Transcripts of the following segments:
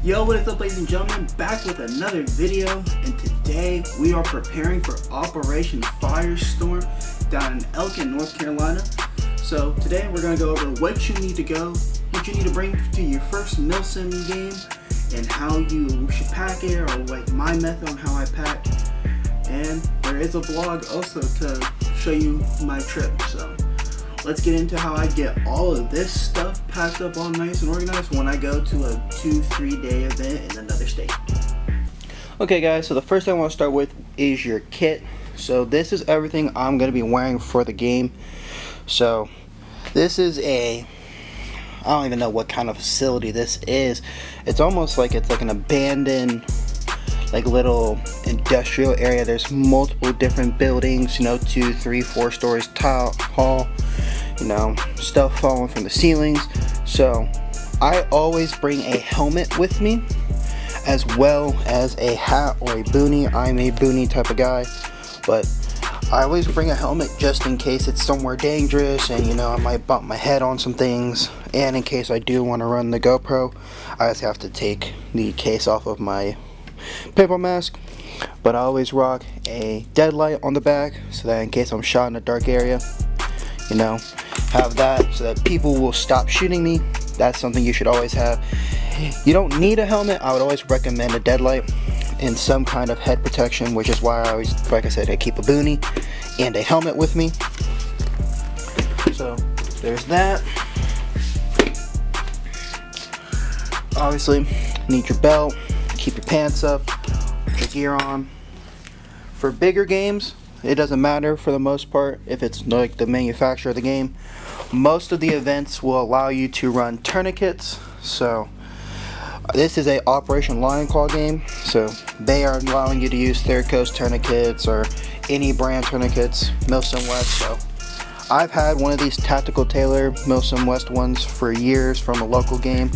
Yo, what is up, ladies and gentlemen? Back with another video, and today we are preparing for Operation Firestorm down in Elkin, North Carolina. So today we're going to go over what you need to bring to your first Milsim game, and how you should pack it, or like my method on how I pack. And there is a blog also to show you my trip. So let's get into how I get all of this stuff packed up all nice and organized when I go to a 2-3 day event in another state. Okay guys, so the first thing I want to start with is your kit. So this is everything I'm going to be wearing for the game. So this is I don't even know what kind of facility this is. It's almost like it's like an abandoned like little industrial area. There's multiple different buildings, 2, 3, 4 stories tall, stuff falling from the ceilings. So I always bring a helmet with me, as well as a hat or a boonie. I'm a boonie type of guy, but I always bring a helmet just in case it's somewhere dangerous and I might bump my head on some things, and in case I do want to run the GoPro, I just have to take the case off of my paper mask. But I always rock a deadlight on the back, so that in case I'm shot in a dark area, have that so that people will stop shooting me. That's something you should always have. You don't need a helmet. I would always recommend a deadlight and some kind of head protection, which is why I always, like I said, I keep a boonie and a helmet with me. So there's that. Obviously need your belt, keep your pants up, put your gear on. For bigger games, it doesn't matter for the most part if it's like the manufacturer of the game. Most of the events will allow you to run tourniquets. So this is a Operation Lion Claw game, so they are allowing you to use Third Coast tourniquets or any brand tourniquets, Milsim West. So I've had one of these Tactical Tailor Milsim West ones for years from a local game,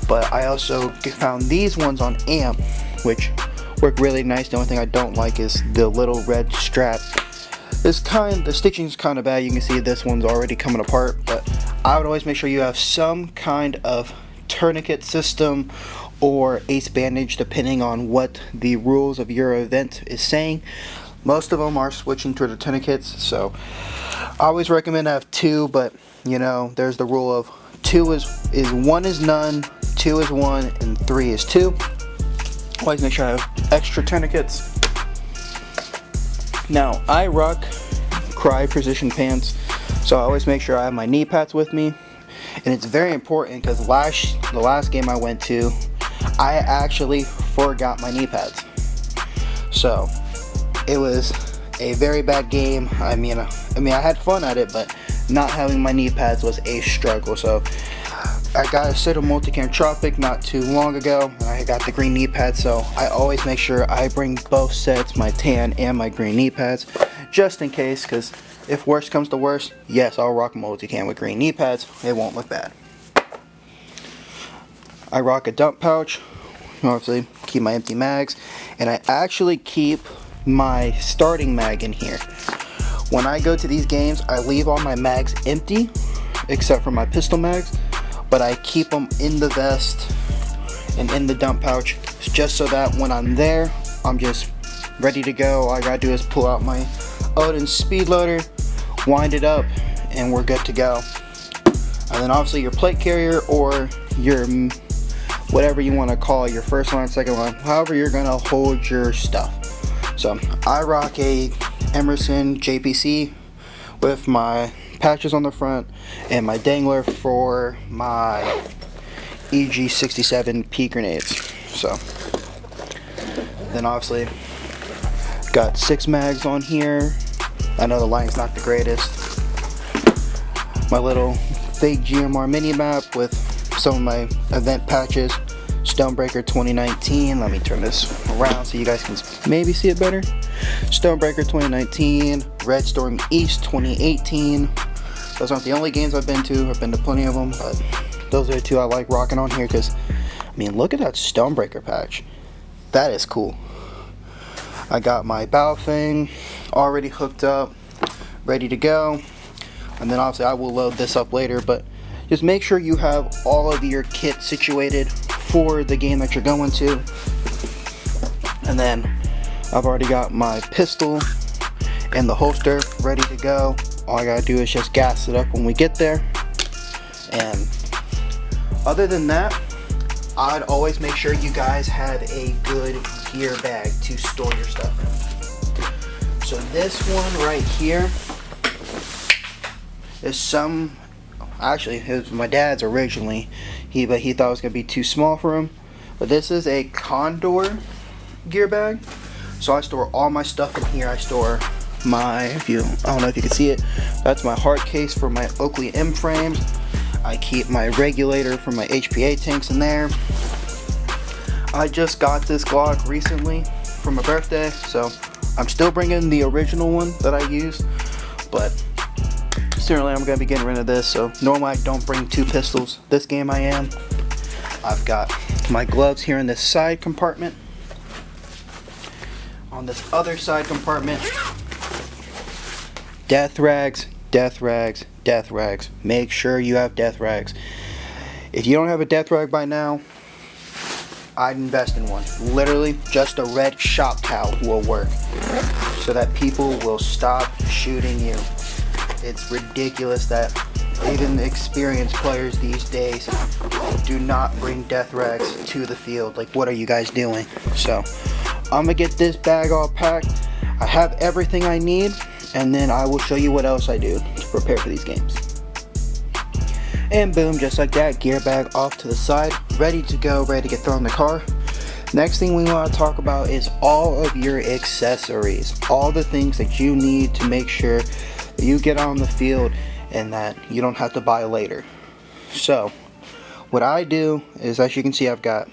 but I also found these ones on AMP, which work really nice. The only thing I don't like is the little red strap. The stitching is kind of bad. You can see this one's already coming apart, but I would always make sure you have some kind of tourniquet system or ace bandage, depending on what the rules of your event is saying. Most of them are switching to the tourniquets, so I always recommend to have 2, but there's the rule of 2 is 1 is none, 2 is 1, and 3 is 2. Always make sure I have extra tourniquets. Now I rock Crye Precision pants, so I always make sure I have my knee pads with me. And it's very important because the last game I went to, I actually forgot my knee pads. So it was a very bad game. I mean I had fun at it, but not having my knee pads was a struggle. So I got a set of Multicam Tropic not too long ago, and I got the green knee pads. So I always make sure I bring both sets, my tan and my green knee pads, just in case, because if worst comes to worst, yes, I'll rock Multicam with green knee pads. It won't look bad. I rock a dump pouch, obviously keep my empty mags, and I actually keep my starting mag in here. When I go to these games, I leave all my mags empty except for my pistol mags, but I keep them in the vest and in the dump pouch, just so that when I'm there, I'm just ready to go. All I gotta do is pull out my Odin speed loader, wind it up, and we're good to go. And then obviously your plate carrier, or your whatever you want to call your first line, second line, however you're gonna hold your stuff. So I rock a Emerson JPC with my patches on the front and my dangler for my EG67 pea grenades. So then obviously got 6 mags on here. I know the line's not the greatest. My little fake GMR mini map with some of my event patches. Stonebreaker 2019. Let me turn this around so you guys can maybe see it better. Stonebreaker 2019, Red Storm East 2018. Those aren't the only games I've been to. I've been to plenty of them, but those are the 2 I like rocking on here because, look at that Stonebreaker patch. That is cool. I got my bow thing already hooked up, ready to go. And then obviously I will load this up later, but just make sure you have all of your kit situated for the game that you're going to. And then I've already got my pistol and the holster ready to go. All I gotta do is just gas it up when we get there. And other than that, I'd always make sure you guys have a good gear bag to store your stuff in. So this one right here is actually it was my dad's originally, but he thought it was gonna be too small for him. But this is a Condor gear bag. So I store all my stuff in here. I store my, I don't know if you can see it, that's my hard case for my Oakley M frames. I keep my regulator for my HPA tanks in there. I just got this Glock recently for my birthday, so I'm still bringing the original one that I used, but certainly I'm going to be getting rid of this. So normally I don't bring two pistols. This game I am. I've got my gloves here in this side compartment. On this other side compartment, death rags, death rags, death rags. Make sure you have death rags. If you don't have a death rag by now, I'd invest in one. Literally, just a red shop towel will work, so that people will stop shooting you. It's ridiculous that even experienced players these days do not bring death rags to the field. Like, what are you guys doing? So I'm gonna get this bag all packed. I have everything I need, and then I will show you what else I do to prepare for these games. And boom, just like that, gear bag off to the side, ready to go, ready to get thrown in the car. Next thing we want to talk about is all of your accessories, all the things that you need to make sure that you get on the field and that you don't have to buy later. So what I do is, as you can see, I've got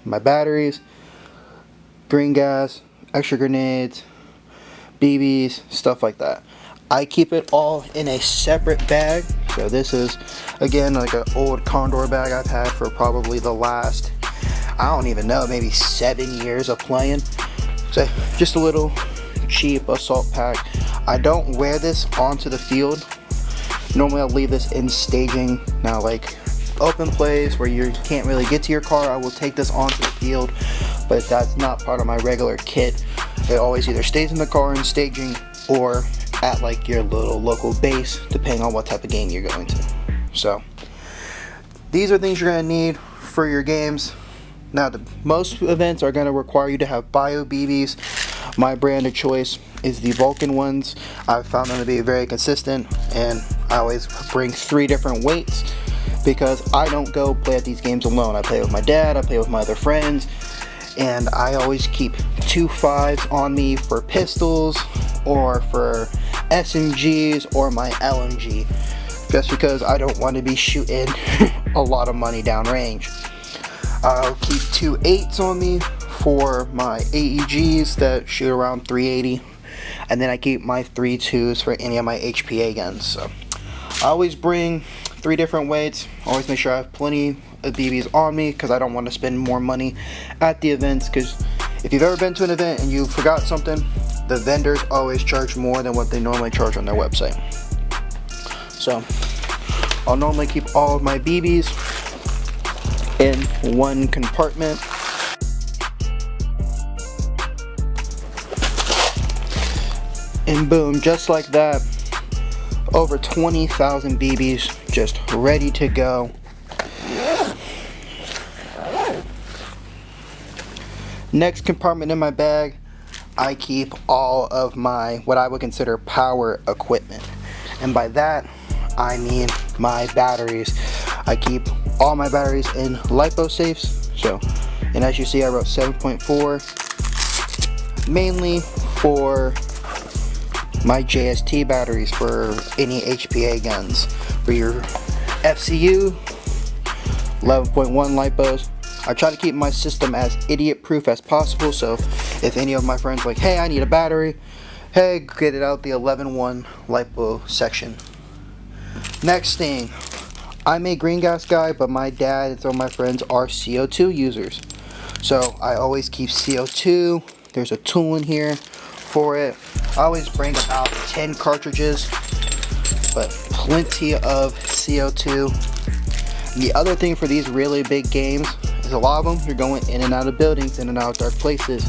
my batteries, green gas, extra grenades, BBs, stuff like that. I keep it all in a separate bag. So this is, again, like an old Condor bag I've had for probably the last, I don't even know, maybe 7 years of playing. So just a little cheap assault pack. I don't wear this onto the field. Normally I'll leave this in staging. Now, like open plays where you can't really get to your car, I will take this onto the field, but that's not part of my regular kit. It always either stays in the car in staging or at like your little local base, depending on what type of game you're going to. So these are things you're going to need for your games. Now, most events are going to require you to have bio BBs. My brand of choice is the Vulcan ones. I've found them to be very consistent, and I always bring 3 different weights because I don't go play at these games alone. I play with my dad, I play with my other friends, and I always keep 2 5s on me for pistols or for SMGs or my LMG, just because I don't want to be shooting a lot of money downrange. I'll keep 2 8s on me for my AEGs that shoot around 380, and then I keep my 3 2s for any of my HPA guns. So I always bring 3 different weights. Always make sure I have plenty of BBs on me because I don't want to spend more money at the events, because if you've ever been to an event and you forgot something, the vendors always charge more than what they normally charge on their website. So I'll normally keep all of my BBs in one compartment. And boom, just like that, over 20,000 BBs just ready to go. Next compartment in my bag, I keep all of my, what I would consider, power equipment. And by that, I mean my batteries. I keep all my batteries in LiPo safes. So, and as you see, I wrote 7.4, mainly for my JST batteries for any HPA guns. For your FCU, 11.1 LiPos. I try to keep my system as idiot proof as possible, so if any of my friends are like, hey, I need a battery, hey, get it out the 11.1 LiPo section. Next thing, I'm a green gas guy, but my dad and some of my friends are CO2 users. So I always keep CO2. There's a tool in here for it. I always bring about 10 cartridges, but plenty of CO2. The other thing for these really big games there's a lot of them. You're going in and out of buildings, in and out of dark places.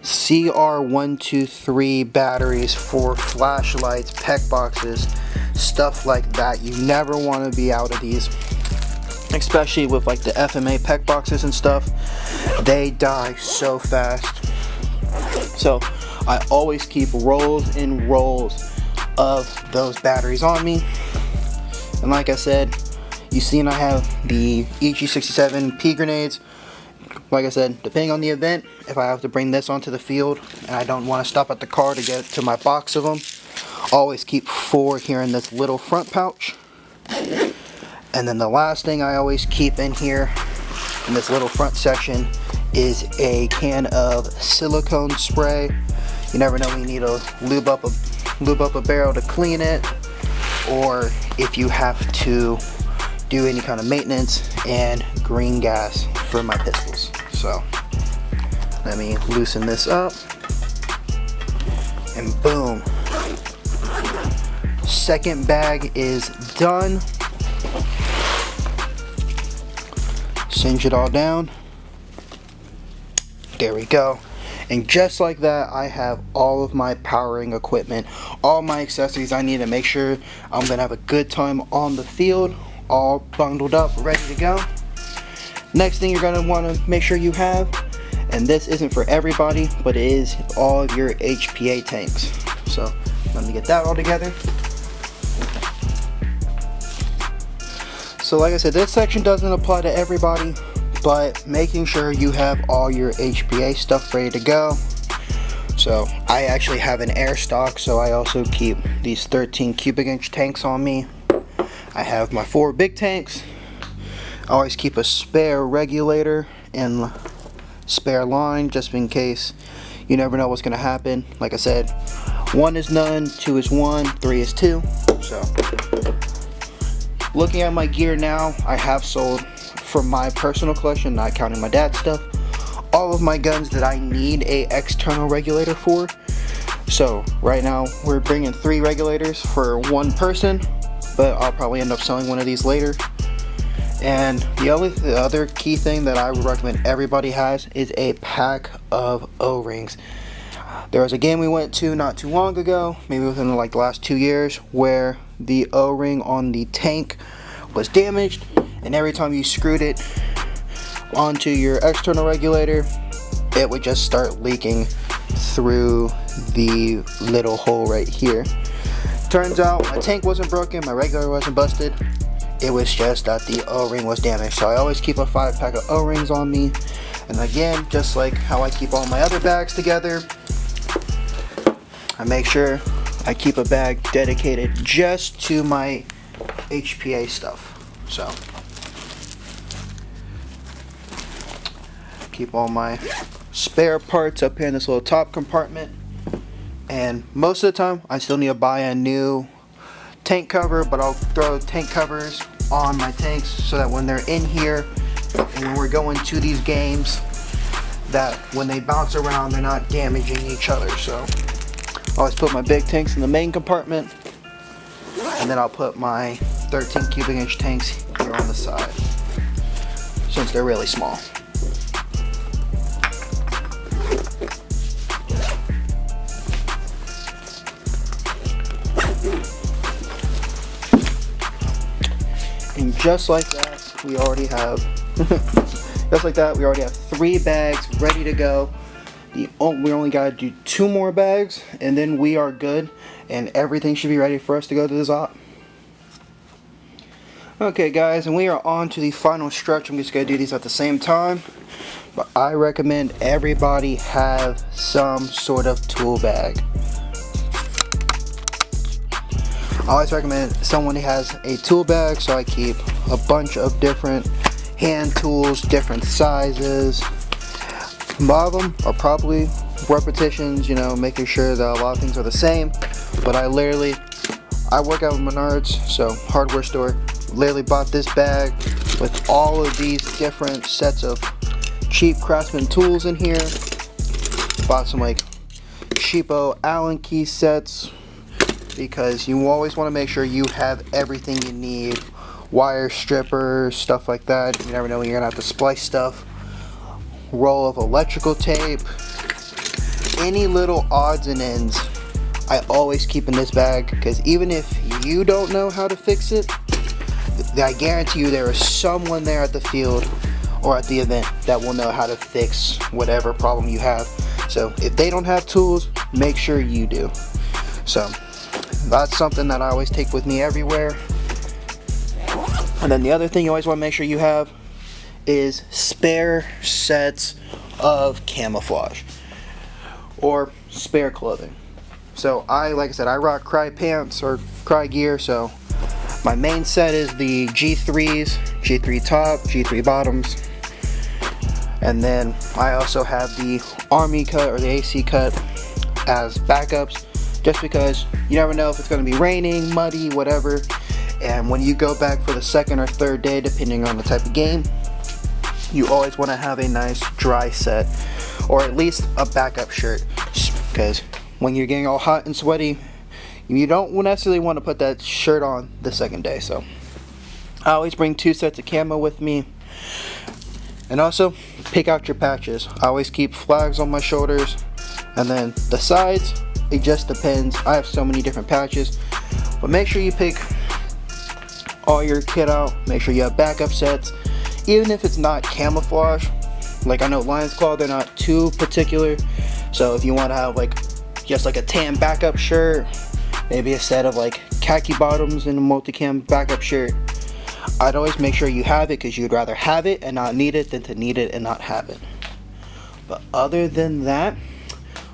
CR123 batteries for flashlights, PEC boxes, stuff like that. You never want to be out of these, especially with like the FMA PEC boxes and stuff. They die so fast. So I always keep rolls and rolls of those batteries on me. And like I said, you seen I have the EG67 pea grenades. Like I said, depending on the event, if I have to bring this onto the field and I don't want to stop at the car to get to my box of them, always keep 4 here in this little front pouch. And then the last thing I always keep in here in this little front section is a can of silicone spray. You never know when you need to lube up a barrel to clean it, or if you have to do any kind of maintenance, and green gas for my pistols. So let me loosen this up, and boom, second bag is done. Singe it all down. There we go. And just like that, I have all of my powering equipment, all my accessories I need to make sure I'm gonna have a good time on the field, all bundled up, ready to go. Next thing you're gonna want to make sure you have, and this isn't for everybody, but it is all of your HPA tanks. So let me get that all together. So like I said, this section doesn't apply to everybody, but making sure you have all your HPA stuff ready to go. So I actually have an air stock, so I also keep these 13 cubic inch tanks on me. I have my 4 big tanks. I always keep a spare regulator and spare line just in case. You never know what's going to happen. Like I said, 1 is none, 2 is 1, 3 is 2. So looking at my gear now, I have sold, for my personal collection, not counting my dad's stuff, all of my guns that I need a external regulator for. So right now we're bringing 3 regulators for 1 person, but I'll probably end up selling one of these later. And the other key thing that I would recommend everybody has is a pack of O-rings. There was a game we went to not too long ago, maybe within like the last 2 years, where the O-ring on the tank was damaged, and every time you screwed it onto your external regulator, it would just start leaking through the little hole right here. Turns out my tank wasn't broken, my regulator wasn't busted, it was just that the O-ring was damaged. So I always keep a 5-pack of O-rings on me, and again, just like how I keep all my other bags together, I make sure I keep a bag dedicated just to my HPA stuff. So keep all my spare parts up here in this little top compartment. And most of the time I still need to buy a new tank cover, but I'll throw tank covers on my tanks so that when they're in here and when we're going to these games, that when they bounce around they're not damaging each other. So I always put my big tanks in the main compartment, and then I'll put my 13 cubic inch tanks here on the side, since they're really small. And just like that, we already have just like that, we already have 3 bags ready to go. We only gotta do 2 more bags, and then we are good, and everything should be ready for us to go to the op. Okay guys, and we are on to the final stretch. I'm just gonna do these at the same time, but I recommend everybody have some sort of tool bag. I always recommend someone who has a tool bag, so I keep a bunch of different hand tools, different sizes. A lot of them are probably repetitions, you know, making sure that a lot of things are the same, but I work out with Menards, so hardware store. Literally bought this bag with all of these different sets of cheap Craftsman tools in here. Bought some like cheapo Allen key sets, because you always want to make sure you have everything you need wire strippers, stuff like that. You never know when you're gonna have to splice stuff. Roll of electrical tape, any little odds and ends I always keep in this bag, because even if you don't know how to fix it, I guarantee you there is someone there at the field or at the event that will know how to fix whatever problem you have. So if they don't have tools, make sure you do. So that's something that I always take with me everywhere. And then the other thing you always want to make sure you have is spare sets of camouflage or spare clothing. So like I said, I rock Cry pants or Cry gear, so my main set is the G3s, G3 top, G3 bottoms, and then I also have the Army cut or the AC cut as backups, just because you never know if it's going to be raining, muddy, whatever, and when you go back for the second or third day, depending on the type of game, you always want to have a nice dry set, or at least a backup shirt, because when you're getting all hot and sweaty, you don't necessarily want to put that shirt on the second day. So I always bring 2 sets of camo with me. And also, pick out your patches. I always keep flags on my shoulders, and then the sides, it just depends. I have so many different patches, but make sure you pick all your kit out. Make sure you have backup sets, even if it's not camouflage. Like I know Lion's Claw, they're not too particular, so if you want to have like just like a tan backup shirt, maybe a set of like khaki bottoms and a multicam backup shirt, I'd always make sure you have it, because you'd rather have it and not need it than to need it and not have it. But other than that,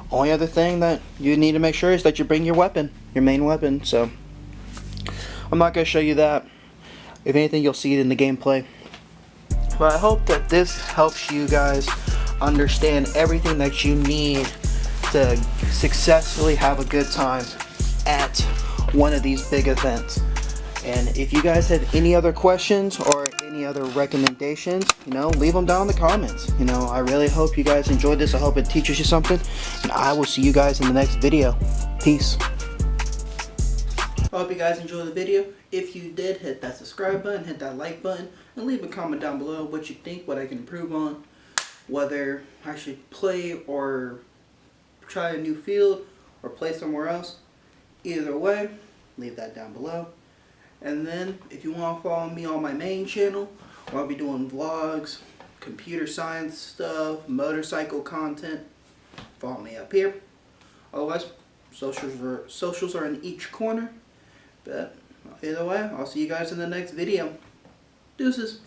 only other thing that you need to make sure is that you bring your weapon, your main weapon. So I'm not going to show you that. If anything, you'll see it in the gameplay. But I hope that this helps you guys understand everything that you need to successfully have a good time at one of these big events. And if you guys have any other questions or any other recommendations, leave them down in the comments. I really hope you guys enjoyed this. I hope it teaches you something, and I will see you guys in the next video. Peace. I hope you guys enjoyed the video. If you did, hit that subscribe button, hit that like button, and leave a comment down below what you think, what I can improve on, whether I should play or try a new field or play somewhere else. Either way, leave that down below. And then if you want to follow me on my main channel, where I'll be doing vlogs, computer science stuff, motorcycle content, follow me up here. Otherwise, socials are in each corner. But either way, I'll see you guys in the next video. Deuces.